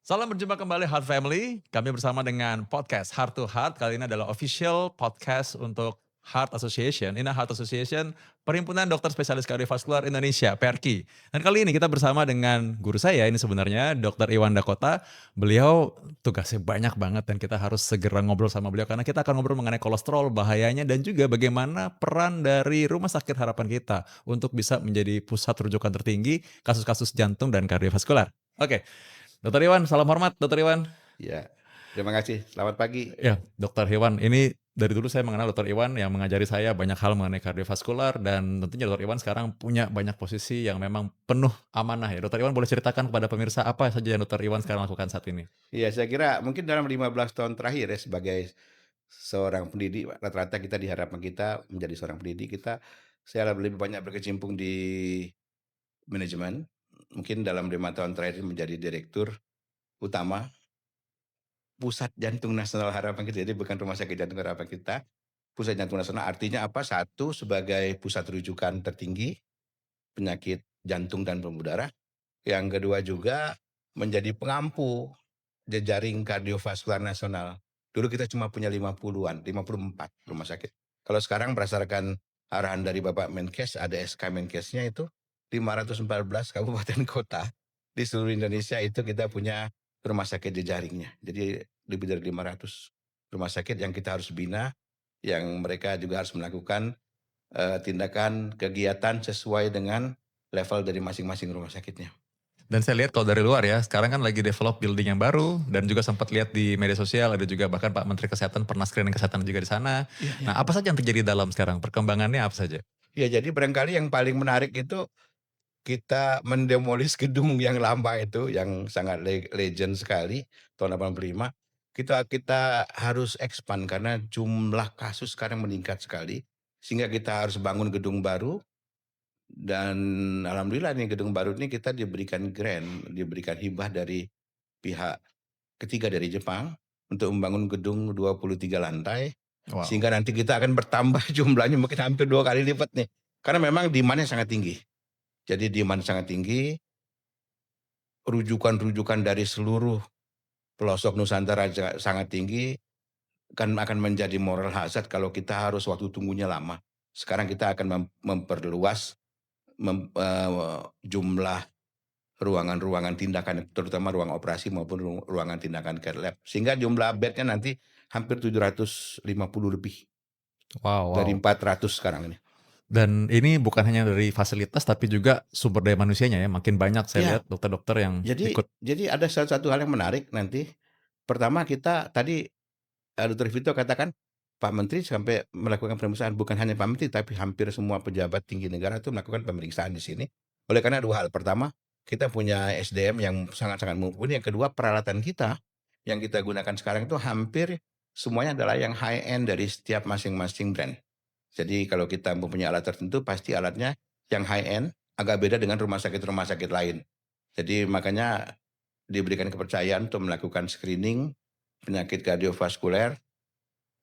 Salam berjumpa kembali Heart Family. Kami bersama dengan podcast Heart to Heart. Kali ini adalah official podcast untuk Heart Association. Ini Heart Association, Perhimpunan Dokter Spesialis Kardiovaskular Indonesia, PERKI. Dan kali ini kita bersama dengan guru saya, ini sebenarnya Dr. Iwan Dakota. Beliau tugasnya banyak banget dan kita harus segera ngobrol sama beliau karena kita akan ngobrol mengenai kolesterol, bahayanya dan juga bagaimana peran dari Rumah Sakit Harapan kita untuk bisa menjadi pusat rujukan tertinggi kasus-kasus jantung dan kardiovaskular. Oke, Dokter Iwan, salam hormat Dokter Iwan. Ya, terima kasih. Selamat pagi. Ya, Dokter Iwan, ini dari dulu saya mengenal Dokter Iwan yang mengajari saya banyak hal mengenai kardiovaskular dan tentunya Dokter Iwan sekarang punya banyak posisi yang memang penuh amanah ya. Dokter Iwan boleh ceritakan kepada pemirsa apa saja yang Dokter Iwan sekarang lakukan saat ini? Iya, saya kira mungkin dalam 15 tahun terakhir ya sebagai seorang pendidik, rata-rata kita diharapkan kita menjadi seorang pendidik, saya lebih banyak berkecimpung di manajemen. Mungkin dalam 5 tahun terakhir menjadi direktur utama Pusat Jantung Nasional Harapan kita. Jadi bukan Rumah Sakit Jantung Harapan kita, Pusat Jantung Nasional artinya apa? Satu, sebagai pusat rujukan tertinggi penyakit jantung dan pembuluh darah. Yang kedua juga menjadi pengampu jejaring kardiovaskular nasional. Dulu kita cuma punya 50-an, 54 rumah sakit. Kalau sekarang berdasarkan arahan dari Bapak Menkes, ada SK Menkesnya itu 514 kabupaten kota di seluruh Indonesia itu kita punya rumah sakit jejaringnya. Jadi lebih dari 500 rumah sakit yang kita harus bina, yang mereka juga harus melakukan tindakan kegiatan sesuai dengan level dari masing-masing rumah sakitnya. Dan saya lihat kalau dari luar ya, sekarang kan lagi develop building yang baru dan juga sempat lihat di media sosial ada juga bahkan Pak Menteri Kesehatan pernah screening kesehatan juga di sana. Iya, iya. Nah, apa saja yang terjadi di dalam sekarang? Perkembangannya apa saja? Ya, jadi barangkali yang paling menarik itu kita mendemolis gedung yang lama itu, yang sangat legend sekali, tahun 85. Kita kita harus expand karena jumlah kasus sekarang meningkat sekali, sehingga kita harus bangun gedung baru dan alhamdulillah nih gedung baru ini kita diberikan grant, diberikan hibah dari pihak ketiga dari Jepang untuk membangun gedung 23 lantai, Wow. sehingga nanti kita akan bertambah jumlahnya mungkin hampir 2 kali lipat nih. Karena memang demand-nya sangat tinggi. Jadi demand sangat tinggi, rujukan-rujukan dari seluruh pelosok Nusantara sangat tinggi, kan akan menjadi moral hazard kalau kita harus waktu tunggunya lama. Sekarang kita akan memperluas jumlah ruangan-ruangan tindakan, terutama ruang operasi maupun ruangan tindakan care lab. Sehingga jumlah bednya nanti hampir 750 lebih Wow, dari wow. 400 sekarang ini. Dan ini bukan hanya dari fasilitas tapi juga sumber daya manusianya ya. Makin banyak saya Ya, lihat dokter-dokter yang jadi ikut. jadi ada salah satu hal yang menarik nanti. Pertama kita tadi Dr. Vito katakan, Pak Menteri sampai melakukan pemeriksaan, bukan hanya Pak Menteri, tapi hampir semua pejabat tinggi negara itu melakukan pemeriksaan di sini. Oleh karena 2 hal, pertama, kita punya SDM yang sangat-sangat mumpuni, yang kedua peralatan kita, yang kita gunakan sekarang itu hampir semuanya adalah yang high end dari setiap masing-masing brand. Jadi kalau kita mempunyai alat tertentu, pasti alatnya yang high end, agak beda dengan rumah sakit lain. Jadi makanya diberikan kepercayaan untuk melakukan screening penyakit kardiovaskuler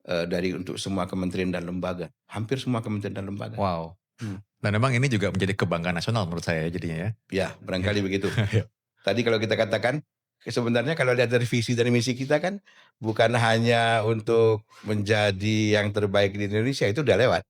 dari untuk semua kementerian dan lembaga, hampir semua kementerian dan lembaga. Wow. Hmm. Dan memang ini juga menjadi kebanggaan nasional menurut saya ya jadinya ya. Ya, Ya. barangkali begitu. Ya. Tadi kalau kita katakan, sebenarnya kalau lihat dari visi dan misi kita kan, bukan hanya untuk menjadi yang terbaik di Indonesia, itu udah lewat.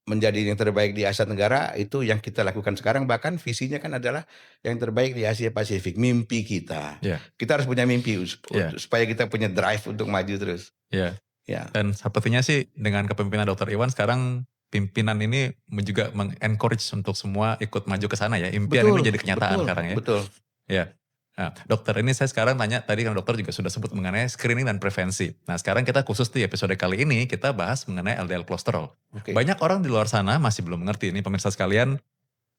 Menjadi yang terbaik di Asia Tenggara, itu yang kita lakukan sekarang, bahkan visinya kan adalah yang terbaik di Asia Pasifik, mimpi kita. Ya. Kita harus punya mimpi Ya. supaya kita punya drive untuk maju terus. Ya. Ya. Dan sepertinya sih dengan kepemimpinan Dokter Iwan sekarang pimpinan ini juga encourage untuk semua ikut maju ke sana ya. Impian ini Betul, jadi kenyataan betul, sekarang ya. betul. Ya. Nah, dokter ini saya sekarang tanya, tadi kan dokter juga sudah sebut mengenai screening dan prevensi. Nah sekarang kita khusus di episode kali ini kita bahas mengenai LDL kolesterol. Oke. Banyak orang di luar sana masih belum mengerti, ini pemirsa sekalian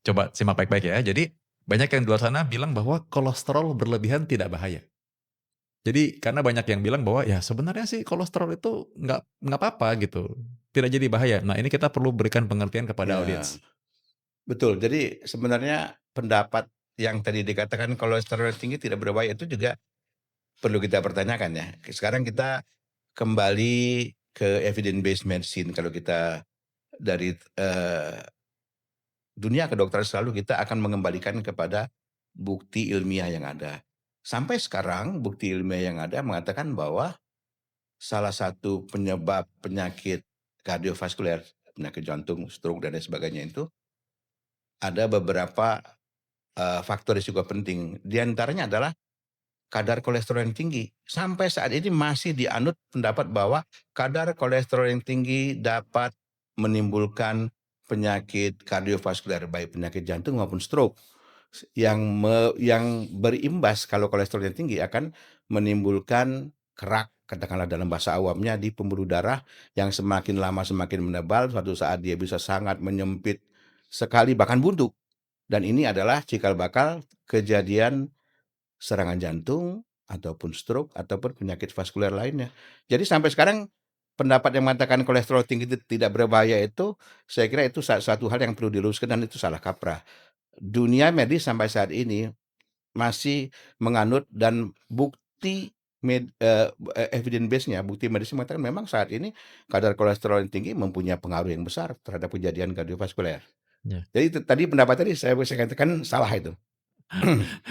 coba simak baik-baik ya. Jadi banyak yang di luar sana bilang bahwa kolesterol berlebihan tidak bahaya. Jadi karena banyak yang bilang bahwa ya sebenarnya sih kolesterol itu nggak apa-apa gitu, tidak jadi bahaya. Nah ini kita perlu berikan pengertian kepada Ya, audiens. betul. Jadi sebenarnya pendapat yang tadi dikatakan kolesterol tinggi tidak berbahaya itu juga perlu kita pertanyakan ya. Sekarang kita kembali ke evidence based medicine. Kalau kita dari dunia kedokteran selalu kita akan mengembalikan kepada bukti ilmiah yang ada. Sampai sekarang bukti ilmiah yang ada mengatakan bahwa salah satu penyebab penyakit kardiovaskuler, penyakit jantung, stroke dan lain sebagainya itu ada beberapa, faktor risiko penting. Di antaranya adalah kadar kolesterol yang tinggi. Sampai saat ini masih dianut pendapat bahwa kadar kolesterol yang tinggi dapat menimbulkan penyakit kardiovaskuler, baik penyakit jantung maupun stroke. Yang berimbas kalau kolesterolnya tinggi akan menimbulkan kerak, katakanlah dalam bahasa awamnya di pembuluh darah yang semakin lama semakin menebal, suatu saat dia bisa sangat menyempit sekali bahkan buntu. Dan ini adalah cikal bakal kejadian serangan jantung ataupun stroke ataupun penyakit vaskuler lainnya. Jadi sampai sekarang pendapat yang mengatakan kolesterol tinggi itu tidak berbahaya itu, saya kira itu satu hal yang perlu diluruskan dan itu salah kaprah. Dunia medis sampai saat ini masih menganut dan bukti evidence base-nya, bukti medis mengatakan memang saat ini kadar kolesterol yang tinggi mempunyai pengaruh yang besar terhadap kejadian kardiovaskuler. Ya. Jadi itu tadi pendapat tadi saya katakan salah itu.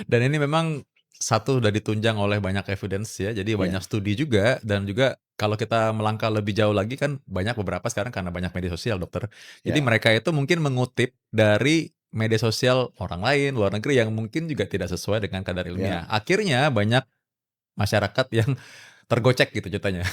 Dan ini memang satu udah ditunjang oleh banyak evidence ya, jadi Ya, banyak studi juga dan juga kalau kita melangkah lebih jauh lagi kan banyak beberapa sekarang karena banyak media sosial dokter. Jadi ya, mereka itu mungkin mengutip dari media sosial orang lain, luar negeri yang mungkin juga tidak sesuai dengan kadar ya. ilmiah. Akhirnya banyak masyarakat yang tergocek gitu ceritanya.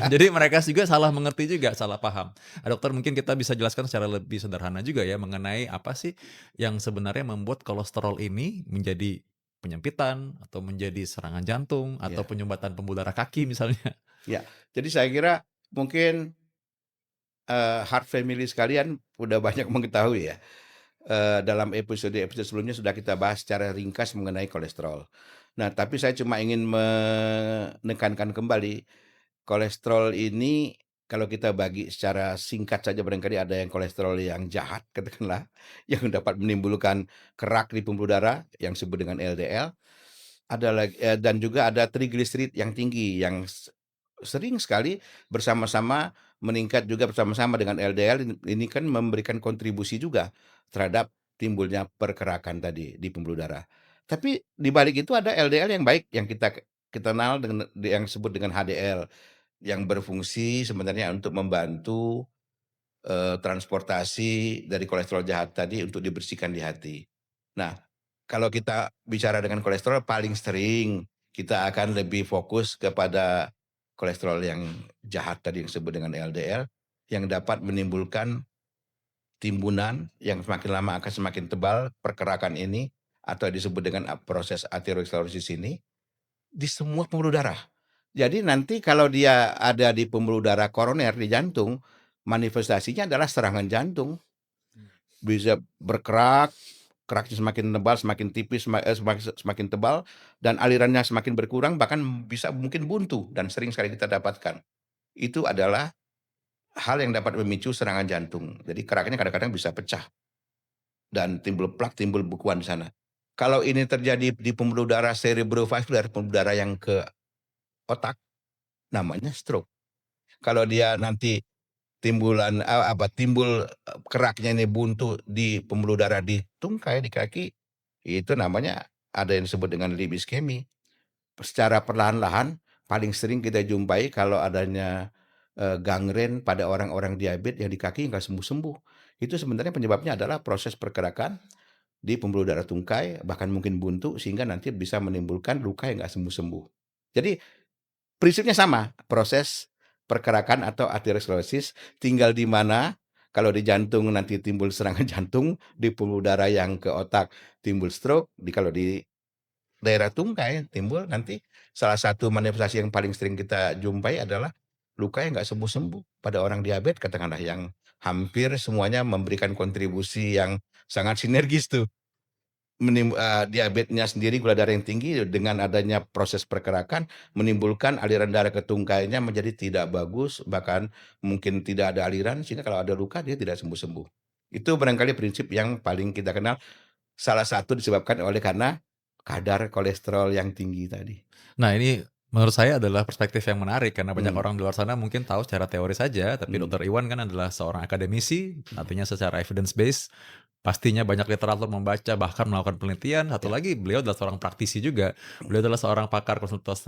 Jadi mereka juga salah mengerti juga, salah paham. Dokter mungkin kita bisa jelaskan secara lebih sederhana juga ya mengenai apa sih yang sebenarnya membuat kolesterol ini menjadi penyempitan atau menjadi serangan jantung atau Ya, penyumbatan pembuluh darah kaki misalnya. ya. Jadi saya kira mungkin, heart family sekalian udah banyak mengetahui ya, dalam episode-episode sebelumnya sudah kita bahas secara ringkas mengenai kolesterol. Nah, tapi saya cuma ingin menekankan kembali, kolesterol ini kalau kita bagi secara singkat saja barangkali ada yang kolesterol yang jahat katakanlah, yang dapat menimbulkan kerak di pembuluh darah yang disebut dengan LDL, ada lagi dan juga ada trigliserid yang tinggi yang sering sekali bersama-sama meningkat juga bersama-sama dengan LDL ini kan memberikan kontribusi juga terhadap timbulnya perkerakan tadi di pembuluh darah. Tapi di balik itu ada LDL yang baik yang kita kenal dengan yang disebut dengan HDL yang berfungsi sebenarnya untuk membantu, transportasi dari kolesterol jahat tadi untuk dibersihkan di hati. Nah, kalau kita bicara dengan kolesterol paling sering kita akan lebih fokus kepada kolesterol yang jahat tadi yang disebut dengan LDL, yang dapat menimbulkan timbunan yang semakin lama akan semakin tebal pergerakan ini atau disebut dengan proses aterosklerosis ini di semua pembuluh darah. Jadi nanti kalau dia ada di pembuluh darah koroner di jantung, manifestasinya adalah serangan jantung. Bisa berkerak, keraknya semakin tebal, semakin tipis, semakin tebal, dan alirannya semakin berkurang, bahkan bisa mungkin buntu dan sering sekali kita dapatkan. Itu adalah hal yang dapat memicu serangan jantung. Jadi keraknya kadang-kadang bisa pecah dan timbul plak, timbul bekuan di sana. Kalau ini terjadi di pembuluh darah cerebrovascular, pembuluh darah yang ke otak, namanya stroke. Kalau dia nanti timbul keraknya ini buntu di pembuluh darah di tungkai, di kaki, itu namanya ada yang disebut dengan limb ischemia. Secara perlahan-lahan paling sering kita jumpai kalau adanya, gangren pada orang-orang diabetes yang di kaki nggak sembuh-sembuh. Itu sebenarnya penyebabnya adalah proses pergerakan di pembuluh darah tungkai, bahkan mungkin buntu sehingga nanti bisa menimbulkan luka yang nggak sembuh-sembuh. Jadi prinsipnya sama, proses pergerakan atau aterosklerosis, tinggal di mana kalau di jantung nanti timbul serangan jantung, di pembuluh darah yang ke otak timbul stroke, kalau di daerah tungkai timbul nanti salah satu manifestasi yang paling sering kita jumpai adalah luka yang nggak sembuh-sembuh pada orang diabetes katakanlah yang hampir semuanya memberikan kontribusi yang sangat sinergis tuh. Diabetesnya sendiri gula darah yang tinggi dengan adanya proses pergerakan menimbulkan aliran darah ke tungkainya menjadi tidak bagus, bahkan mungkin tidak ada aliran sehingga kalau ada luka dia tidak sembuh-sembuh. Itu barangkali prinsip yang paling kita kenal, salah satu disebabkan oleh karena kadar kolesterol yang tinggi tadi. Nah ini menurut saya adalah perspektif yang menarik karena banyak Mmm, orang di luar sana mungkin tahu secara teori saja, tapi mhm, Dokter Iwan kan adalah seorang akademisi, artinya secara evidence based Pastinya banyak literatur membaca, bahkan melakukan penelitian. Satu Ya, lagi beliau adalah seorang praktisi juga. Beliau adalah seorang pakar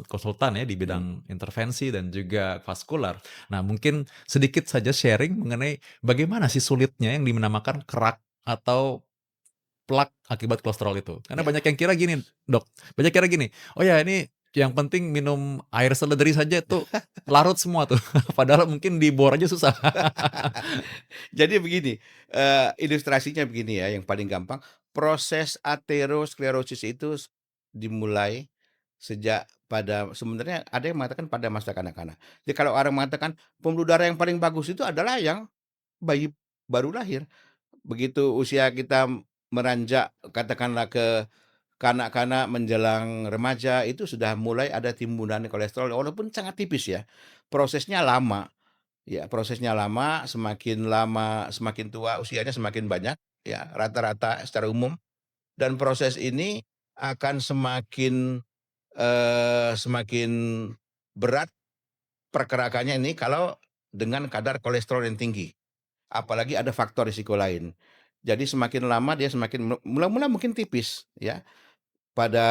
konsultan ya di mhm. bidang intervensi dan juga vaskular. Nah, mungkin sedikit saja sharing mengenai bagaimana sih sulitnya yang dinamakan kerak atau plak akibat kolesterol itu. Karena Ya. banyak yang kira gini, Dok, banyak kira gini, "Oh ya ini yang penting minum air seledri saja tuh larut semua tuh." Padahal mungkin dibor aja susah. Jadi begini, ilustrasinya begini ya, yang paling gampang, proses aterosklerosis itu dimulai sejak pada sebenarnya ada yang mengatakan pada masa kanak-kanak. Jadi kalau orang mengatakan pembuluh darah yang paling bagus itu adalah yang bayi baru lahir. Begitu usia kita meranjak katakanlah ke kanak-kanak menjelang remaja, itu sudah mulai ada timbunan kolesterol walaupun sangat tipis ya. Prosesnya lama. Ya, prosesnya lama, semakin tua usianya semakin banyak, ya, rata-rata secara umum dan proses ini akan semakin berat pergerakannya ini kalau dengan kadar kolesterol yang tinggi, apalagi ada faktor risiko lain. Jadi semakin lama dia semakin mula-mula mungkin tipis ya, pada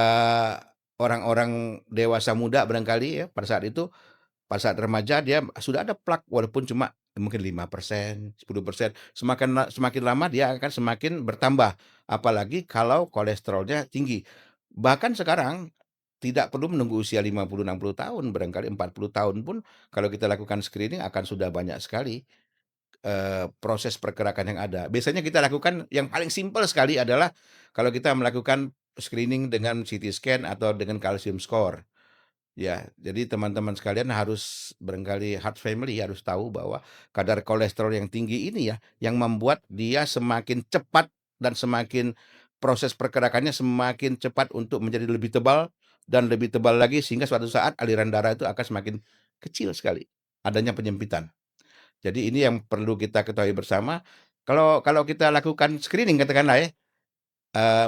orang-orang dewasa muda barangkali ya, pada saat remaja dia sudah ada plak walaupun cuma mungkin 5%, 10%, semakin lama dia akan semakin bertambah, apalagi kalau kolesterolnya tinggi. Bahkan sekarang tidak perlu menunggu usia 50, 60 tahun, barangkali 40 tahun pun kalau kita lakukan screening akan sudah banyak sekali, proses pergerakan yang ada. Biasanya kita lakukan yang paling simpel sekali adalah kalau kita melakukan screening dengan CT scan atau dengan kalsium score. Ya, jadi teman-teman sekalian harus barangkali Heart Family harus tahu bahwa kadar kolesterol yang tinggi ini ya, yang membuat dia semakin cepat dan semakin proses pergerakannya semakin cepat untuk menjadi lebih tebal dan lebih tebal lagi sehingga suatu saat aliran darah itu akan semakin kecil sekali, adanya penyempitan. Jadi ini yang perlu kita ketahui bersama. Kalau kita lakukan screening katakanlah ya,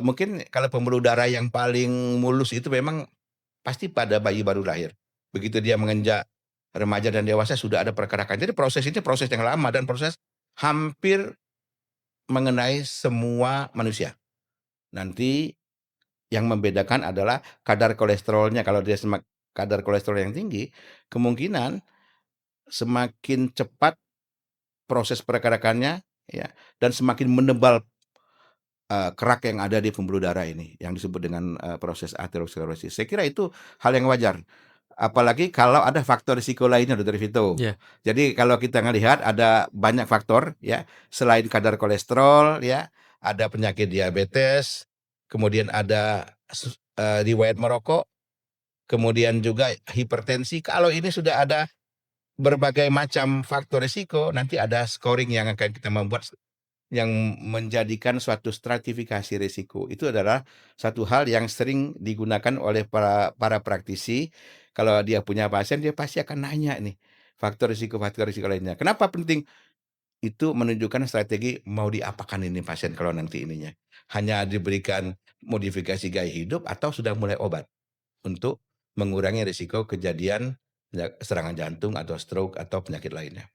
mungkin kalau pembuluh darah yang paling mulus itu memang pasti pada bayi baru lahir. Begitu dia menginjak remaja dan dewasa sudah ada pergerakan. Jadi proses ini proses yang lama dan proses hampir mengenai semua manusia. Nanti yang membedakan adalah kadar kolesterolnya. Kalau dia kadar kolesterol yang tinggi, kemungkinan semakin cepat proses pergerakannya ya dan semakin menebal kerak yang ada di pembuluh darah ini yang disebut dengan, proses aterosklerosis. Saya kira itu hal yang wajar. Apalagi kalau ada faktor risiko lainnya Dokter Vito. Iya. Jadi kalau kita ngelihat ada banyak faktor ya, selain kadar kolesterol ya, ada penyakit diabetes, kemudian ada riwayat merokok, kemudian juga hipertensi. Kalau ini sudah ada berbagai macam faktor risiko, nanti ada scoring yang akan kita membuat yang menjadikan suatu stratifikasi risiko. Itu adalah satu hal yang sering digunakan oleh para praktisi. Kalau dia punya pasien, dia pasti akan nanya nih, faktor risiko lainnya. Kenapa penting? Itu menunjukkan strategi mau diapakan ini pasien kalau nanti ininya. Hanya diberikan modifikasi gaya hidup atau sudah mulai obat untuk mengurangi risiko kejadian serangan jantung atau stroke atau penyakit lainnya.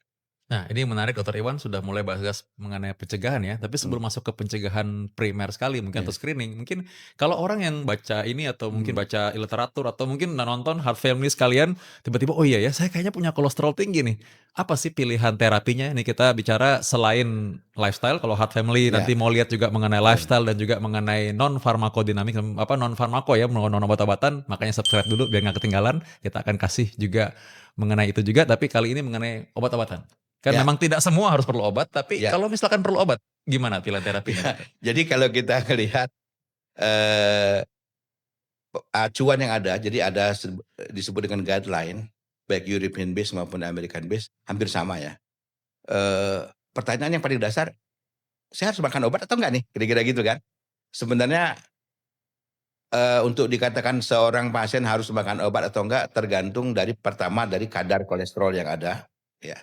Nah, ini menarik Dokter Iwan sudah mulai bahas mengenai pencegahan ya, tapi Mmm, sebelum masuk ke pencegahan primer sekali mungkin atau iya, screening, mungkin kalau orang yang baca ini atau mungkin mhm, baca literatur atau mungkin nonton Heart Family sekalian, tiba-tiba, "Oh iya ya, saya kayaknya punya kolesterol tinggi nih." Apa sih pilihan terapinya? Ini kita bicara selain lifestyle, kalau Heart Family iya, nanti mau lihat juga mengenai baik, lifestyle dan juga mengenai non farmakodinamik, non farmako ya, non obat-obatan, makanya subscribe dulu biar nggak ketinggalan. Kita akan kasih juga mengenai itu juga, tapi kali ini mengenai obat-obatan. Kan ya, memang tidak semua harus perlu obat, tapi ya. kalau misalkan perlu obat, gimana pilihan terapinya, Ya, dokter? jadi kalau kita melihat, eee, acuan yang ada, jadi ada disebut dengan guideline, baik European based maupun American based, hampir sama ya. Pertanyaan yang paling dasar, "Saya harus makan obat atau enggak nih?" Kira-kira gitu kan. Sebenarnya, untuk dikatakan seorang pasien harus makan obat atau enggak, tergantung dari pertama dari kadar kolesterol yang ada, ya.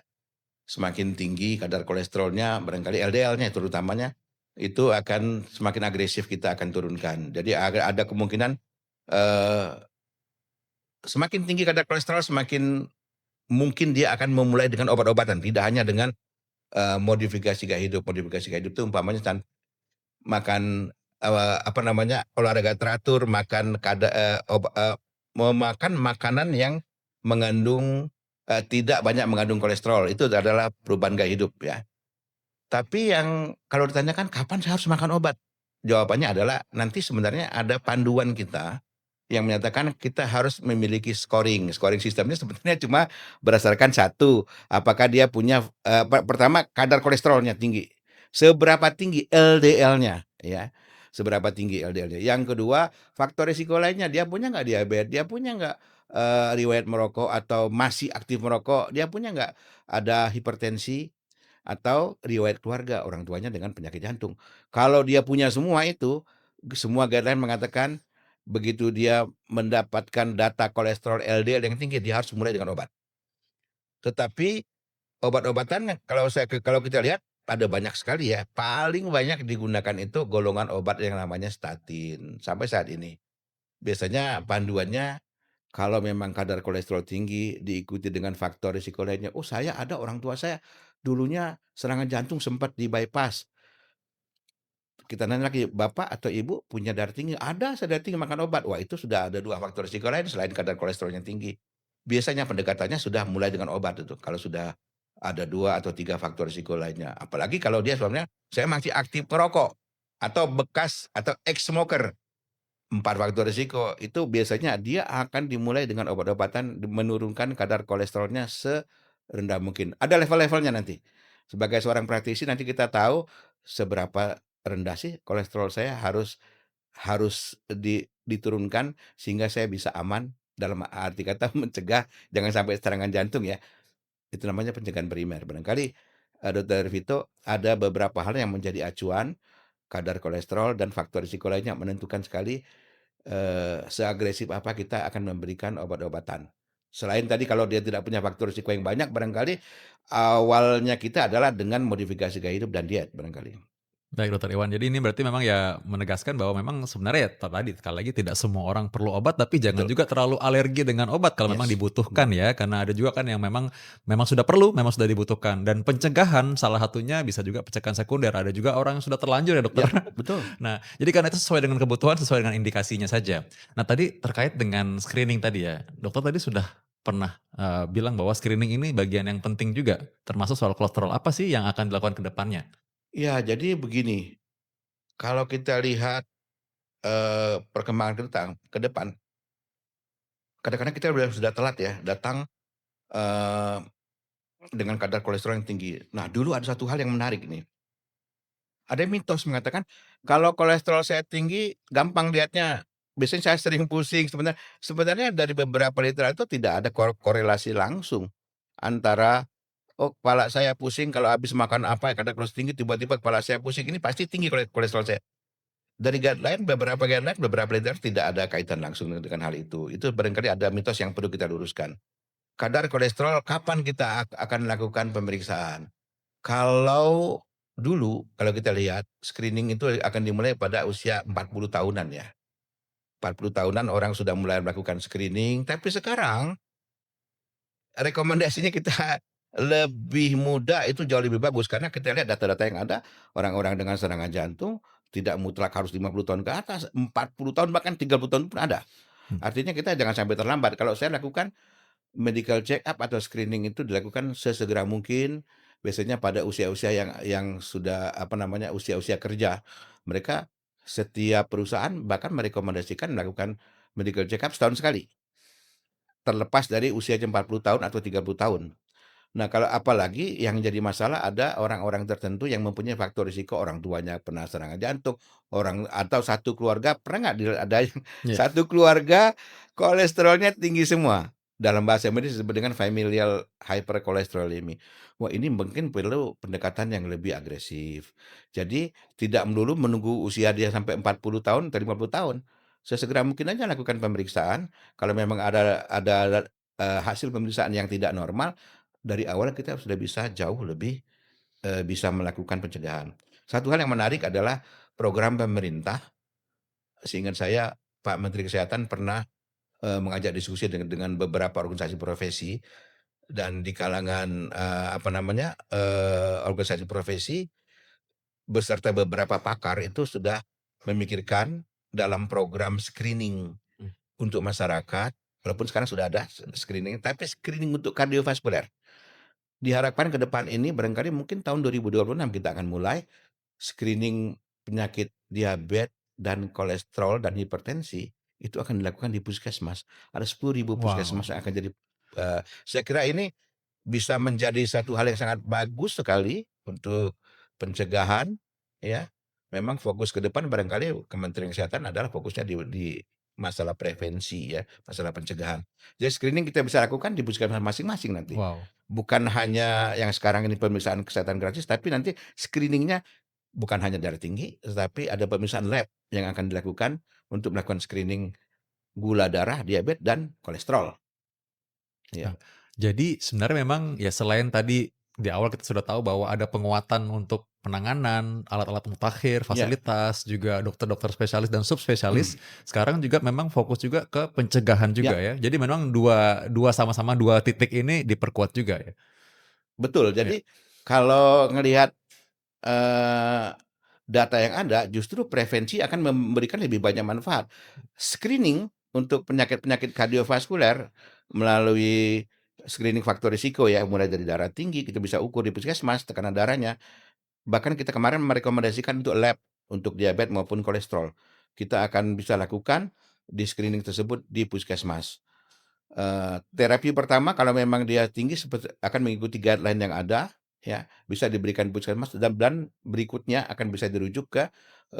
Semakin tinggi kadar kolesterolnya, barangkali LDL-nya terutamanya, itu akan semakin agresif kita akan turunkan. Jadi ada kemungkinan, eee, semakin tinggi kadar kolesterol, semakin mungkin dia akan memulai dengan obat-obatan, tidak hanya dengan, modifikasi gaya hidup. Modifikasi gaya hidup itu umpamanya makan, apa namanya, olahraga teratur, makan memakan makanan yang mengandung tidak banyak mengandung kolesterol, itu adalah perubahan gaya hidup ya. Tapi yang kalau ditanyakan kapan saya harus makan obat? Jawabannya adalah nanti sebenarnya ada panduan kita yang menyatakan kita harus memiliki scoring. Scoring sistemnya sebenarnya cuma berdasarkan satu, apakah dia punya, pertama kadar kolesterolnya tinggi. Seberapa tinggi LDL-nya ya, seberapa tinggi LDL-nya. Yang kedua, faktor risiko lainnya, dia punya nggak diabetes, dia punya nggak, riwayat merokok atau masih aktif merokok, dia punya nggak ada hipertensi atau riwayat keluarga orang tuanya dengan penyakit jantung. Kalau dia punya semua itu, semua guideline mengatakan begitu dia mendapatkan data kolesterol LDL yang tinggi, dia harus mulai dengan obat. Tetapi obat-obatan kalau kita lihat ada banyak sekali ya, paling banyak digunakan itu golongan obat yang namanya statin sampai saat ini. Biasanya panduannya kalau memang kadar kolesterol tinggi diikuti dengan faktor risiko lainnya, "Oh, saya ada orang tua saya dulunya serangan jantung sempat di-bypass." Kita nanya lagi, "Bapak atau Ibu punya darah tinggi?" "Ada, saya darah tinggi, makan obat." Wah, itu sudah ada 2 faktor risiko lain selain kadar kolesterolnya tinggi. Biasanya pendekatannya sudah mulai dengan obat itu, kalau sudah ada 2 atau 3 faktor risiko lainnya. Apalagi kalau dia suaminya, "Saya masih aktif perokok," atau bekas atau ex-smoker. 4 faktor risiko, itu biasanya dia akan dimulai dengan obat-obatan menurunkan kadar kolesterolnya serendah mungkin. Ada level-levelnya nanti. Sebagai seorang praktisi nanti kita tahu seberapa rendah sih kolesterol saya harus harus diturunkan sehingga saya bisa aman, dalam arti kata mencegah jangan sampai serangan jantung ya. Itu namanya pencegahan primer. Barangkali, Dokter Vito ada beberapa hal yang menjadi acuan, kadar kolesterol dan faktor risiko lainnya menentukan sekali seagresif apa kita akan memberikan obat-obatan. Selain tadi kalau dia tidak punya faktor risiko yang banyak barangkali awalnya kita adalah dengan modifikasi gaya hidup dan diet barangkali. Baik Dokter Iwan, jadi ini berarti memang ya menegaskan bahwa memang sebenarnya ya tadi sekali lagi tidak semua orang perlu obat, tapi jangan Betul, juga terlalu alergi dengan obat kalau memang yes. dibutuhkan Mhm, ya, karena ada juga kan yang memang memang sudah perlu, memang sudah dibutuhkan dan pencegahan salah satunya bisa juga pencegahan sekunder, ada juga orang yang sudah terlanjur ya Dokter. ya betul. Nah, jadi karena itu sesuai dengan kebutuhan, sesuai dengan indikasinya saja. Nah tadi terkait dengan screening tadi ya, dokter tadi sudah pernah, bilang bahwa screening ini bagian yang penting juga, termasuk soal kolesterol, apa sih yang akan dilakukan ke depannya? Ya jadi begini, kalau kita lihat, perkembangan ke depan, kadang-kadang kita sudah telat ya datang, eee, dengan kadar kolesterol yang tinggi. Nah dulu ada satu hal yang menarik nih, ada mitos mengatakan, kalau kolesterol saya tinggi gampang lihatnya, biasanya saya sering pusing, sebenarnya dari beberapa literatur tidak ada korelasi langsung antara, "Oh, kepala saya pusing kalau habis makan apa, kadar kolesterol tinggi, tiba-tiba kepala saya pusing, ini pasti tinggi kolesterol saya." Dari guideline, beberapa literatur tidak ada kaitan langsung dengan hal itu. Itu barangkali ada mitos yang perlu kita luruskan. Kadar kolesterol kapan kita akan melakukan pemeriksaan? Kalau dulu, kalau kita lihat screening itu akan dimulai pada usia 40 tahunan ya. 40 tahunan orang sudah mulai melakukan screening, tapi sekarang rekomendasinya kita lebih muda itu jauh lebih bagus karena kita lihat data-data yang ada, orang-orang dengan serangan jantung tidak mutlak harus 50 tahun ke atas, 40 tahun bahkan 30 tahun pun ada. Hmm. Artinya kita jangan sampai terlambat. Kalau saya lakukan medical check up atau screening itu dilakukan sesegera mungkin, biasanya pada usia-usia yang sudah, apa namanya, usia-usia kerja. Mereka setiap perusahaan bahkan merekomendasikan melakukan medical check up setahun sekali, terlepas dari usianya 40 tahun atau 30 tahun. Nah, kalau apalagi yang jadi masalah ada orang-orang tertentu yang mempunyai faktor risiko, orang tuanya pernah serangan jantung, orang atau satu keluarga pernah nggak ada yang Iya. satu keluarga kolesterolnya tinggi semua. Dalam bahasa medis disebut dengan familial hypercholesterolemia. Wah, ini mungkin perlu pendekatan yang lebih agresif. Jadi tidak melulu menunggu usia dia sampai 40 tahun atau 50 tahun. Sesegera mungkin aja lakukan pemeriksaan, kalau memang ada, hasil pemeriksaan yang tidak normal, dari awal kita sudah bisa jauh lebih, bisa melakukan pencegahan. Satu hal yang menarik adalah program pemerintah, seingat saya Pak Menteri Kesehatan pernah, mengajak diskusi dengan beberapa organisasi profesi dan di kalangan, apa namanya, organisasi profesi beserta beberapa pakar itu sudah memikirkan dalam program screening untuk masyarakat, walaupun sekarang sudah ada screening, tapi screening untuk kardiovaskuler. Diharapkan ke depan ini barangkali mungkin tahun 2026 kita akan mulai screening penyakit diabetes dan kolesterol dan hipertensi itu akan dilakukan di puskesmas. Ada 10.000 puskesmas Wow, yang akan jadi, saya kira ini bisa menjadi satu hal yang sangat bagus sekali untuk pencegahan, ya. Memang fokus ke depan barangkali Kementerian Kesehatan adalah fokusnya di masalah prevensi ya, masalah pencegahan. Jadi screening kita bisa lakukan di puskesmas masing-masing nanti. wow. Bukan hanya yang sekarang ini pemeriksaan kesehatan gratis, tapi nanti screening-nya bukan hanya darah tinggi, tetapi ada pemeriksaan lab yang akan dilakukan untuk melakukan screening gula darah, diabetes, dan kolesterol. Nah, Ya, jadi sebenarnya memang ya selain tadi di awal kita sudah tahu bahwa ada penguatan untuk penanganan, alat-alat mutakhir, ya, fasilitas, juga dokter-dokter spesialis dan subspesialis, mhm, sekarang juga memang fokus juga ke pencegahan juga ya, ya. Jadi memang dua dua sama-sama dua titik ini diperkuat juga ya? betul. Ya. Jadi kalau ngelihat, eee, data yang ada, justru prevensi akan memberikan lebih banyak manfaat. Screening untuk penyakit-penyakit kardiovaskuler melalui screening faktor risiko ya, mulai dari darah tinggi, kita bisa ukur di puskesmas tekanan darahnya. Bahkan kita kemarin merekomendasikan untuk lab, untuk diabetes maupun kolesterol. Kita akan bisa lakukan di screening tersebut di puskesmas. Terapi pertama kalau memang dia tinggi akan mengikuti guideline yang ada, ya, bisa diberikan puskesmas dan berikutnya akan bisa dirujuk ke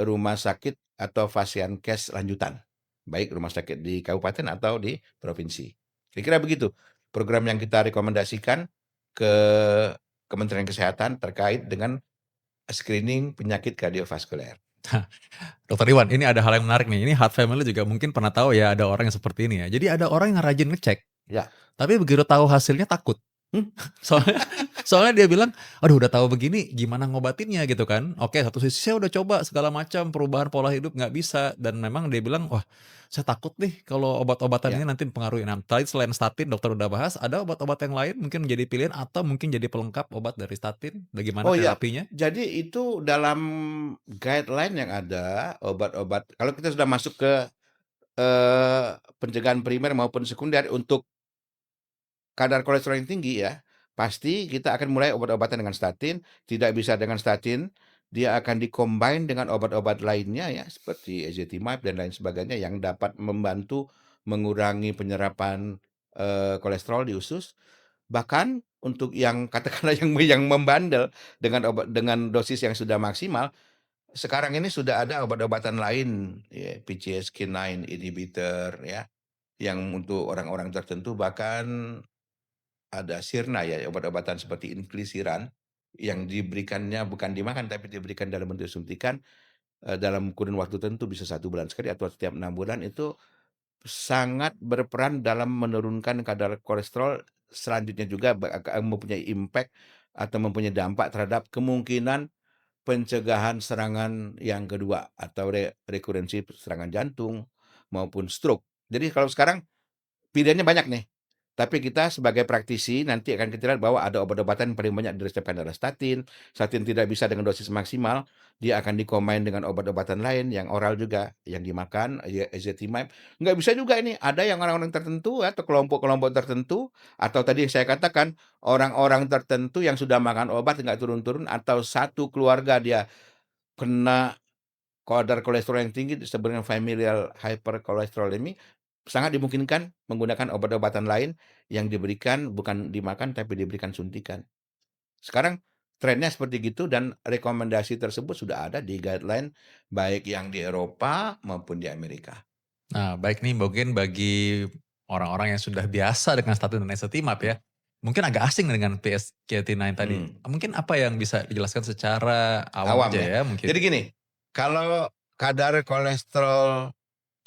rumah sakit atau Fasiankes lanjutan, baik rumah sakit di kabupaten atau di provinsi. Kira-kira begitu program yang kita rekomendasikan ke Kementerian Kesehatan terkait dengan screening penyakit kardiovaskuler. Dokter Iwan, ini ada hal yang menarik nih. Ini Heart Family juga mungkin pernah tahu ya ada orang yang seperti ini ya. Jadi ada orang yang rajin ngecek, Ya, tapi begitu tahu hasilnya takut. hmm, Soalnya soalnya dia bilang, "Aduh udah tahu begini gimana ngobatinnya?" Gitu kan. Oke, satu sisi saya udah coba segala macam perubahan pola hidup nggak bisa dan memang dia bilang, "Wah, saya takut nih kalau obat-obatan ya. ini nanti mempengaruhi." Nah, tadi selain statin dokter udah bahas, ada obat-obat yang lain mungkin menjadi pilihan atau mungkin jadi pelengkap obat dari statin, bagaimana Oh ya, terapinya? jadi itu dalam guideline yang ada, obat-obat kalau kita sudah masuk ke, pencegahan primer maupun sekunder untuk kadar kolesterol yang tinggi ya, pasti kita akan mulai obat-obatan dengan statin, tidak bisa dengan statin, dia akan di-combine dengan obat-obat lainnya ya, seperti ezetimibe dan lain sebagainya yang dapat membantu mengurangi penyerapan, kolesterol di usus. Bahkan untuk yang katakanlah yang membandel dengan dosis yang sudah maksimal, sekarang ini sudah ada obat-obatan lain ya, PCSK9 inhibitor ya, yang untuk orang-orang tertentu bahkan ada sirna ya, obat-obatan seperti inclisiran yang diberikannya bukan dimakan tapi diberikan dalam bentuk suntikan, dalam kurun waktu tertentu bisa 1 bulan sekali atau setiap 6 bulan itu sangat berperan dalam menurunkan kadar kolesterol, selanjutnya juga mempunyai impact atau mempunyai dampak terhadap kemungkinan pencegahan serangan yang kedua atau rekurensi serangan jantung maupun stroke. Jadi kalau sekarang pilihannya banyak nih, tapi kita sebagai praktisi nanti akan kita lihat bahwa ada obat-obatan yang paling banyak diresepkan adalah statin. Statin tidak bisa dengan dosis maksimal, dia akan di-combine dengan obat-obatan lain yang oral juga, yang dimakan, ezetimibe. Nggak bisa juga ini, ada yang orang-orang tertentu atau kelompok-kelompok tertentu, atau tadi saya katakan orang-orang tertentu yang sudah makan obat nggak turun-turun, atau satu keluarga dia kena kadar kolesterol yang tinggi disebut dengan familial hypercholesterolemia, sangat dimungkinkan menggunakan obat-obatan lain yang diberikan bukan dimakan tapi diberikan suntikan. Sekarang trennya seperti gitu dan rekomendasi tersebut sudah ada di guideline baik yang di Eropa maupun di Amerika. Nah, baik nih mungkin bagi orang-orang yang sudah biasa dengan statin dan ezetimibe ya, Mhm, mungkin agak asing dengan PCSK9 tadi. mhm, Mungkin apa yang bisa dijelaskan secara awam awam aja ya. ya Jadi mungkin? gini, kalau kadar kolesterol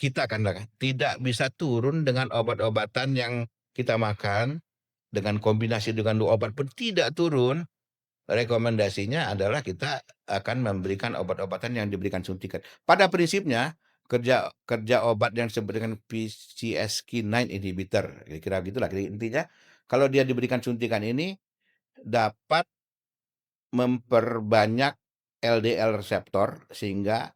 kita kan tidak bisa turun dengan obat-obatan yang kita makan, dengan kombinasi dengan 2 obat pun tidak turun. Rekomendasinya adalah kita akan memberikan obat-obatan yang diberikan suntikan. Pada prinsipnya, kerja kerja obat yang disebut dengan PCSK9 inhibitor, kira-kira gitulah. Jadi intinya, kalau dia diberikan suntikan ini dapat memperbanyak LDL reseptor sehingga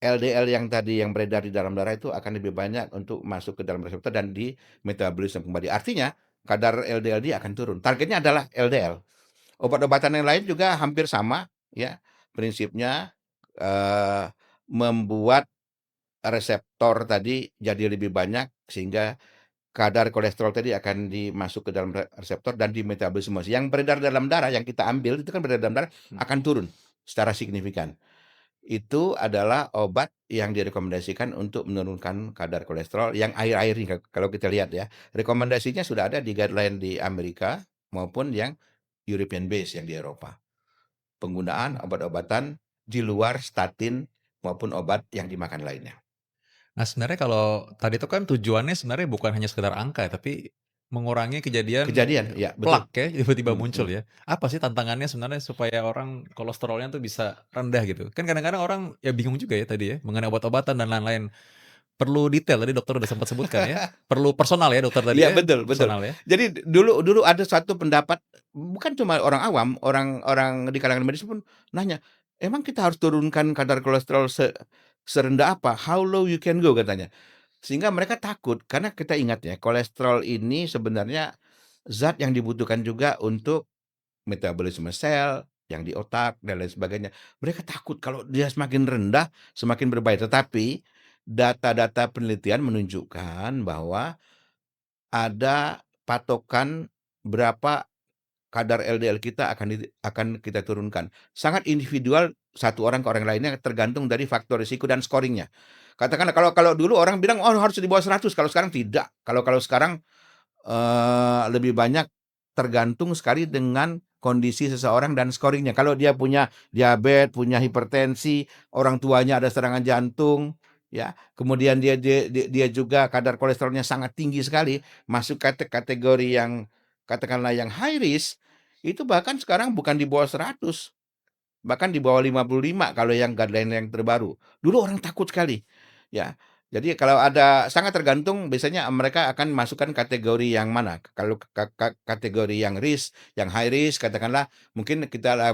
LDL yang tadi yang beredar di dalam darah itu akan lebih banyak untuk masuk ke dalam reseptor dan di metabolisme kembali. Artinya kadar LDL dia akan turun. Targetnya adalah LDL. Obat-obatan yang lain juga hampir sama ya, prinsipnya, eee, membuat reseptor tadi jadi lebih banyak sehingga kadar kolesterol tadi akan dimasuk ke dalam reseptor dan di metabolisme. Yang beredar dalam darah yang kita ambil itu kan beredar dalam darah Hmm. akan turun secara signifikan. Itu adalah obat yang direkomendasikan untuk menurunkan kadar kolesterol yang akhir-akhir ini kalau kita lihat ya. Rekomendasinya sudah ada di guideline di Amerika maupun yang European base yang di Eropa. Penggunaan obat-obatan di luar statin maupun obat yang dimakan lainnya. Nah, sebenarnya kalau tadi itu kan tujuannya sebenarnya bukan hanya sekedar angka ya, tapi mengurangi kejadian, Kejadian, ya betul. plak ya, tiba-tiba muncul Mhm. ya. Apa sih tantangannya sebenarnya supaya orang kolesterolnya tuh bisa rendah gitu? Kan kadang-kadang orang ya bingung juga ya tadi ya, mengenai obat-obatan dan lain-lain. Perlu detail, tadi dokter udah sempat sebutkan ya. Perlu personal ya dokter tadi Iya ya, betul betul. personal ya? Jadi dulu dulu ada satu pendapat, bukan cuma orang awam, orang-orang di kalangan medis pun nanya, "Emang kita harus turunkan kadar kolesterol serendah apa? How low you can go?" katanya. Sehingga mereka takut, karena kita ingat ya, kolesterol ini sebenarnya zat yang dibutuhkan juga untuk metabolisme sel, yang di otak, dan lain sebagainya. Mereka takut kalau dia semakin rendah, semakin berbahaya. Tetapi data-data penelitian menunjukkan bahwa ada patokan berapa kadar LDL kita akan kita turunkan. Sangat individual satu orang ke orang lainnya tergantung dari faktor risiko dan scoringnya. Katakanlah kalau kalau dulu orang bilang, "Oh harus di bawah 100," kalau sekarang tidak. Kalau sekarang, lebih banyak tergantung sekali dengan kondisi seseorang dan scoringnya. Kalau dia punya diabetes, punya hipertensi, orang tuanya ada serangan jantung, ya, kemudian dia juga kadar kolesterolnya sangat tinggi sekali, masuk kategori yang katakanlah yang high risk, itu bahkan sekarang bukan di bawah 100, bahkan di bawah 55 kalau yang guideline yang terbaru. Dulu orang takut sekali, ya. Jadi kalau ada sangat tergantung biasanya mereka akan masukkan kategori yang mana. Kalau kategori yang risk, yang high risk katakanlah mungkin kita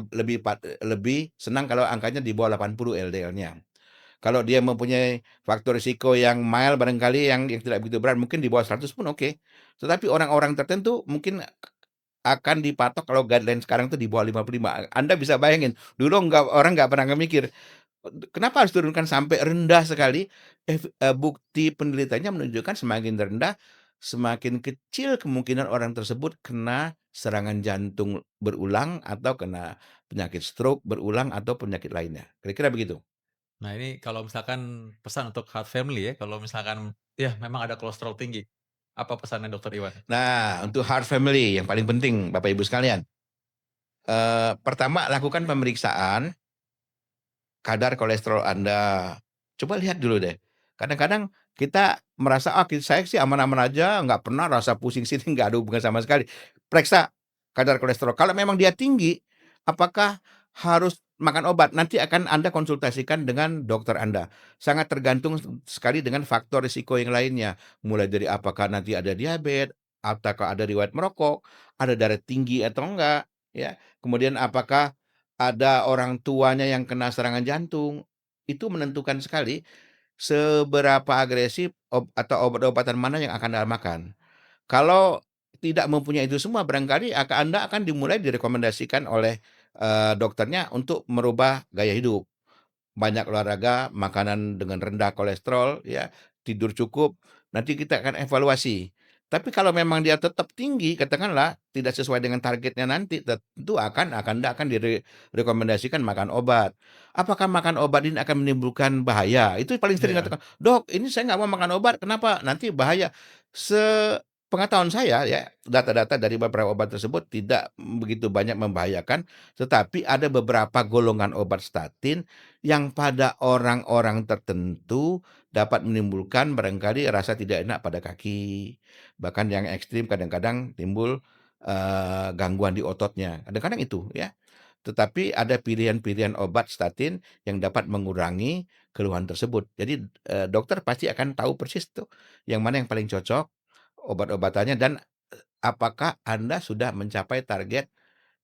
lebih senang kalau angkanya di bawah 80 LDL-nya. Kalau dia mempunyai faktor risiko yang mild barangkali yang tidak begitu berat mungkin di bawah 100 pun oke. Tetapi orang-orang tertentu mungkin akan dipatok kalau guideline sekarang tuh di bawah 55. Anda bisa bayangin, dulu orang nggak pernah mikir, kenapa harus turunkan sampai rendah sekali? Bukti penelitiannya menunjukkan semakin rendah, semakin kecil kemungkinan orang tersebut kena serangan jantung berulang atau kena penyakit stroke berulang atau penyakit lainnya. Kira-kira begitu. Nah ini kalau misalkan pesan untuk heart family ya, kalau misalkan ya memang ada kolesterol tinggi, apa pesannya dokter Iwan? Nah, untuk heart family yang paling penting Bapak Ibu sekalian, pertama lakukan pemeriksaan kadar kolesterol Anda. Coba lihat dulu deh. Kadang-kadang kita merasa, "Ah, saya sih aman-aman aja, nggak pernah rasa pusing sini, nggak ada hubungan sama sekali." Periksa kadar kolesterol. Kalau memang dia tinggi, apakah harus makan obat? Nanti akan Anda konsultasikan dengan dokter Anda. Sangat tergantung sekali dengan faktor risiko yang lainnya. Mulai dari apakah nanti ada diabetes, apakah ada riwayat merokok, ada darah tinggi atau enggak, ya. Kemudian apakah ada orang tuanya yang kena serangan jantung, itu menentukan sekali seberapa agresif atau obat-obatan mana yang akan Anda makan. Kalau tidak mempunyai itu semua barangkali Anda akan dimulai direkomendasikan oleh, dokternya untuk merubah gaya hidup. Banyak olahraga, makanan dengan rendah kolesterol ya, tidur cukup, nanti kita akan evaluasi. Tapi kalau memang dia tetap tinggi, katakanlah tidak sesuai dengan targetnya nanti, tentu Anda akan direkomendasikan makan obat. Apakah makan obat ini akan menimbulkan bahaya? Itu paling sering Iya. katakan, "Dok, ini saya nggak mau makan obat, kenapa? Nanti bahaya." Sepengetahuan saya ya, data-data dari beberapa obat tersebut tidak begitu banyak membahayakan, tetapi ada beberapa golongan obat statin yang pada orang-orang tertentu dapat menimbulkan barangkali rasa tidak enak pada kaki, bahkan yang ekstrim kadang-kadang timbul, gangguan di ototnya, kadang-kadang itu ya. Tetapi ada pilihan-pilihan obat statin yang dapat mengurangi keluhan tersebut. Jadi, dokter pasti akan tahu persis tuh yang mana yang paling cocok obat-obatannya dan apakah Anda sudah mencapai target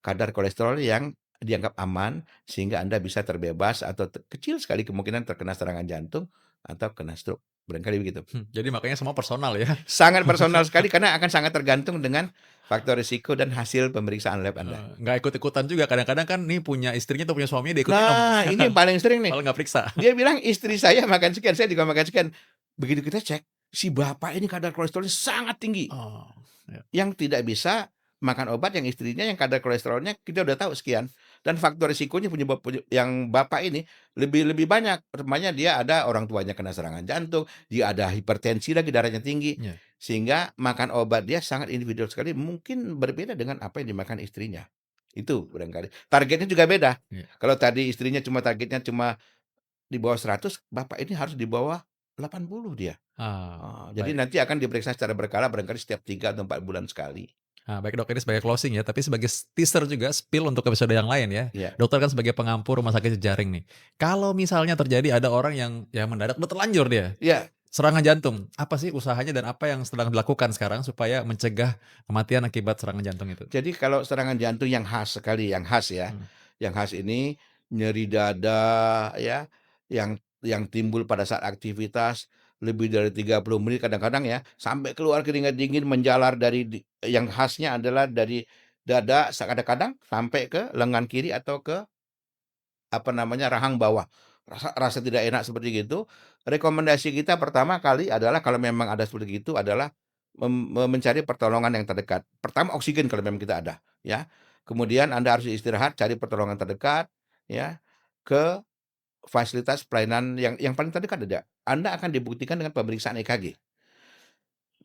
kadar kolesterol yang dianggap aman sehingga Anda bisa terbebas atau kecil sekali kemungkinan terkena serangan jantung atau kena stroke, barangkali begitu. Jadi makanya semua personal ya? Sangat personal sekali karena akan sangat tergantung dengan faktor risiko dan hasil pemeriksaan lab Anda. Nggak ikut-ikutan juga, kadang-kadang kan nih punya istrinya atau punya suaminya diikutin om. Nah, ini yang paling sering nih. Malah nggak periksa. Dia bilang istri saya makan sekian, saya juga makan sekian. Begitu kita cek, si bapak ini kadar kolesterolnya sangat tinggi. Oh, ya. Yang tidak bisa makan obat, yang istrinya yang kadar kolesterolnya kita udah tahu sekian. Dan faktor risikonya yang bapak ini lebih lebih banyak. Rupanya dia ada orang tuanya kena serangan jantung, dia ada hipertensi lagi, darahnya tinggi. Iya. Sehingga makan obat dia sangat individual sekali, mungkin berbeda dengan apa yang dimakan istrinya. Itu barangkali. Targetnya juga beda. Iya. Kalau tadi istrinya targetnya cuma di bawah 100, bapak ini harus di bawah 80 dia. Jadi Baik. nanti akan diperiksa secara berkala barangkali setiap 3 atau 4 bulan sekali. Nah, baik Dok, ini sebagai closing ya, tapi sebagai teaser juga, spill untuk episode yang lain ya. Iya, Dokter kan sebagai pengampu rumah sakit jejaring nih. Kalau misalnya terjadi ada orang yang mendadak udah terlanjur dia, iya. serangan jantung, apa sih usahanya dan apa yang sedang dilakukan sekarang supaya mencegah kematian akibat serangan jantung itu? Jadi kalau serangan jantung yang khas sekali, yang khas ya, Hmm. yang khas ini nyeri dada ya, yang timbul pada saat aktivitas lebih dari 30 menit kadang-kadang ya, sampai keluar keringat dingin menjalar yang khasnya adalah dari dada kadang-kadang sampai ke lengan kiri atau ke apa namanya, rahang bawah. Rasa rasa tidak enak seperti gitu, rekomendasi kita pertama kali adalah kalau memang ada seperti itu adalah mencari pertolongan yang terdekat. Pertama oksigen kalau memang kita ada, ya. Kemudian Anda harus istirahat, cari pertolongan terdekat, ya, ke fasilitas pelayanan yang paling terdekat ada. Anda akan dibuktikan dengan pemeriksaan EKG.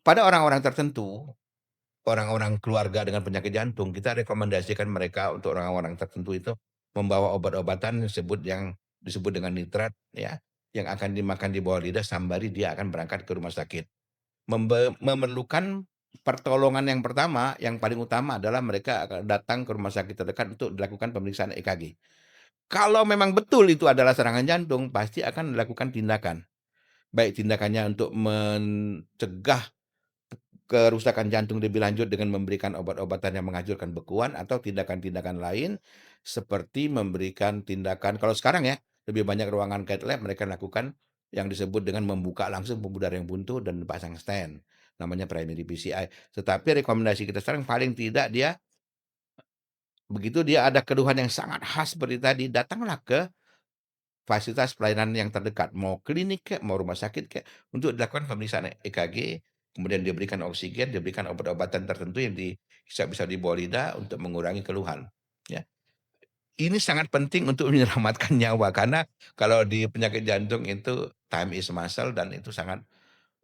Pada orang-orang tertentu, orang-orang keluarga dengan penyakit jantung, kita rekomendasikan mereka untuk orang-orang tertentu itu membawa obat-obatan yang disebut dengan nitrat ya, yang akan dimakan di bawah lidah sembari dia akan berangkat ke rumah sakit. Memerlukan pertolongan yang pertama, yang paling utama adalah mereka akan datang ke rumah sakit terdekat untuk dilakukan pemeriksaan EKG. Kalau memang betul itu adalah serangan jantung, pasti akan dilakukan tindakan. Baik tindakannya untuk mencegah kerusakan jantung lebih lanjut dengan memberikan obat-obatan yang menghancurkan bekuan atau tindakan-tindakan lain seperti memberikan tindakan kalau sekarang ya, lebih banyak ruangan cath lab mereka lakukan yang disebut dengan membuka langsung pembuluh darah yang buntu dan pasang stent, namanya primary PCI. Tetapi rekomendasi kita sekarang paling tidak dia begitu dia ada keluhan yang sangat khas seperti tadi, datanglah ke fasilitas pelayanan yang terdekat, mau klinik kek, mau rumah sakit kek, untuk dilakukan pemeriksaan EKG, kemudian diberikan oksigen, diberikan obat-obatan tertentu yang bisa di bawah lidah untuk mengurangi keluhan, ya. Ini sangat penting untuk menyelamatkan nyawa, karena kalau di penyakit jantung itu time is muscle dan itu sangat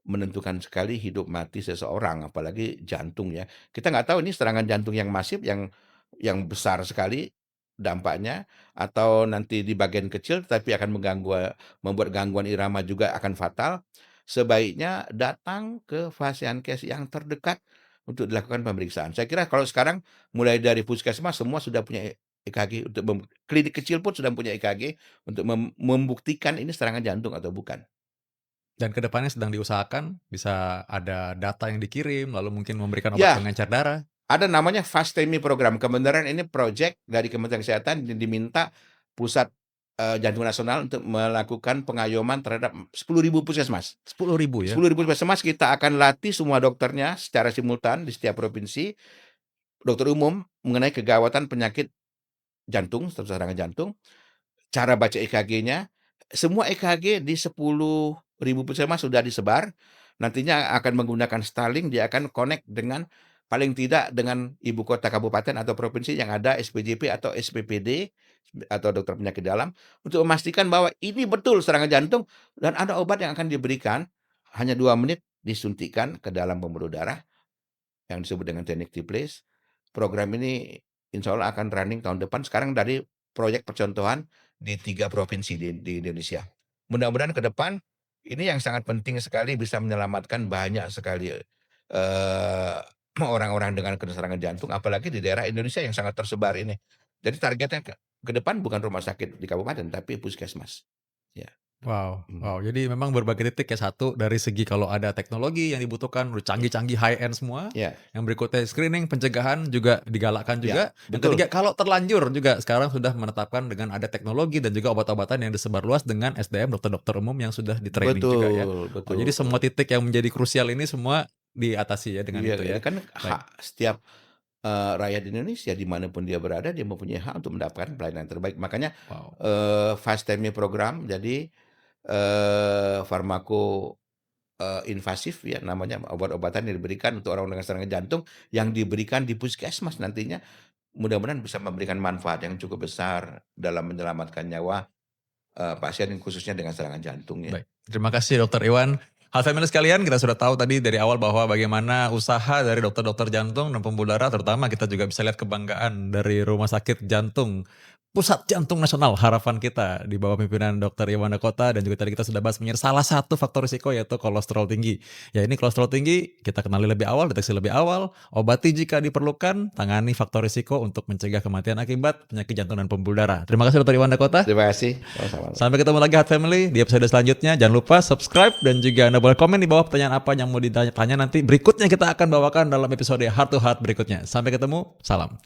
menentukan sekali hidup mati seseorang, apalagi jantung ya. Kita nggak tahu ini serangan jantung yang masif, yang besar sekali dampaknya, atau nanti di bagian kecil tapi akan membuat gangguan irama juga akan fatal. Sebaiknya datang ke Fasiankes yang terdekat untuk dilakukan pemeriksaan. Saya kira kalau sekarang mulai dari puskesmas semua sudah punya EKG klinik kecil pun sudah punya EKG untuk membuktikan ini serangan jantung atau bukan. Dan kedepannya sedang diusahakan bisa ada data yang dikirim, lalu mungkin memberikan obat Ya, pengencer darah. ada namanya FASTEMI program. Kebenaran ini project dari Kementerian Kesehatan diminta Pusat, Jantung Nasional untuk melakukan pengayoman terhadap 10.000 puskesmas. 10.000 ya? 10.000 puskesmas kita akan latih semua dokternya secara simultan di setiap provinsi, dokter umum mengenai kegawatan penyakit jantung, serangan jantung, cara baca EKG-nya, semua EKG di 10.000 puskesmas sudah disebar, nantinya akan menggunakan Starlink, dia akan connect dengan paling tidak dengan ibu kota kabupaten atau provinsi yang ada SPJP atau SPPD, atau dokter penyakit dalam, untuk memastikan bahwa ini betul serangan jantung dan ada obat yang akan diberikan, hanya 2 menit disuntikkan ke dalam pembuluh darah, yang disebut dengan teknik Tiplace. Program ini insya Allah akan running tahun depan. Sekarang dari proyek percontohan di 3 provinsi di Indonesia. Mudah-mudahan ke depan ini yang sangat penting sekali bisa menyelamatkan banyak sekali, orang-orang dengan serangan jantung, apalagi di daerah Indonesia yang sangat tersebar ini. Jadi targetnya ke depan bukan rumah sakit di kabupaten, tapi puskesmas. Ya. Wow, Hmm. wow. Jadi memang berbagai titik ya. Satu dari segi kalau ada teknologi yang dibutuhkan udah canggih-canggih high end semua. Ya, Yang berikutnya screening, pencegahan juga digalakkan ya, juga. Yang betul, ketiga kalau terlanjur juga sekarang sudah menetapkan dengan ada teknologi dan juga obat-obatan yang disebarluas dengan SDM dokter-dokter umum yang sudah di-training juga ya. betul, Oh, jadi semua betul. titik yang menjadi krusial ini semua diatasi ya dengan Iya, itu ini ya. kan Baik, hak setiap rakyat Indonesia dimanapun dia berada, dia mempunyai hak untuk mendapatkan pelayanan terbaik. Makanya wow. Fast Time program, jadi farmako invasif ya namanya, obat-obatan yang diberikan untuk orang dengan serangan jantung yang diberikan di puskesmas nantinya mudah-mudahan bisa memberikan manfaat yang cukup besar dalam menyelamatkan nyawa pasien khususnya dengan serangan jantung ya. Baik, terima kasih Dokter Iwan. Hal family sekalian, kita sudah tahu tadi dari awal bahwa bagaimana usaha dari dokter-dokter jantung dan pembuluh darah, terutama kita juga bisa lihat kebanggaan dari Rumah Sakit Jantung Pusat Jantung Nasional, harapan kita di bawah pimpinan Dokter Iwan Dakota, dan juga tadi kita sudah bahas mengenai salah satu faktor risiko yaitu kolesterol tinggi. Ya ini kolesterol tinggi, kita kenali lebih awal, deteksi lebih awal, obati jika diperlukan, tangani faktor risiko untuk mencegah kematian akibat penyakit jantung dan pembuluh darah. Terima kasih Dokter Iwan Dakota. Terima kasih, sama-sama. Sampai ketemu lagi Heart Family di episode selanjutnya. Jangan lupa subscribe dan juga Anda boleh komen di bawah pertanyaan apa yang mau ditanya nanti. Berikutnya kita akan bawakan dalam episode Heart to Heart berikutnya. Sampai ketemu, salam.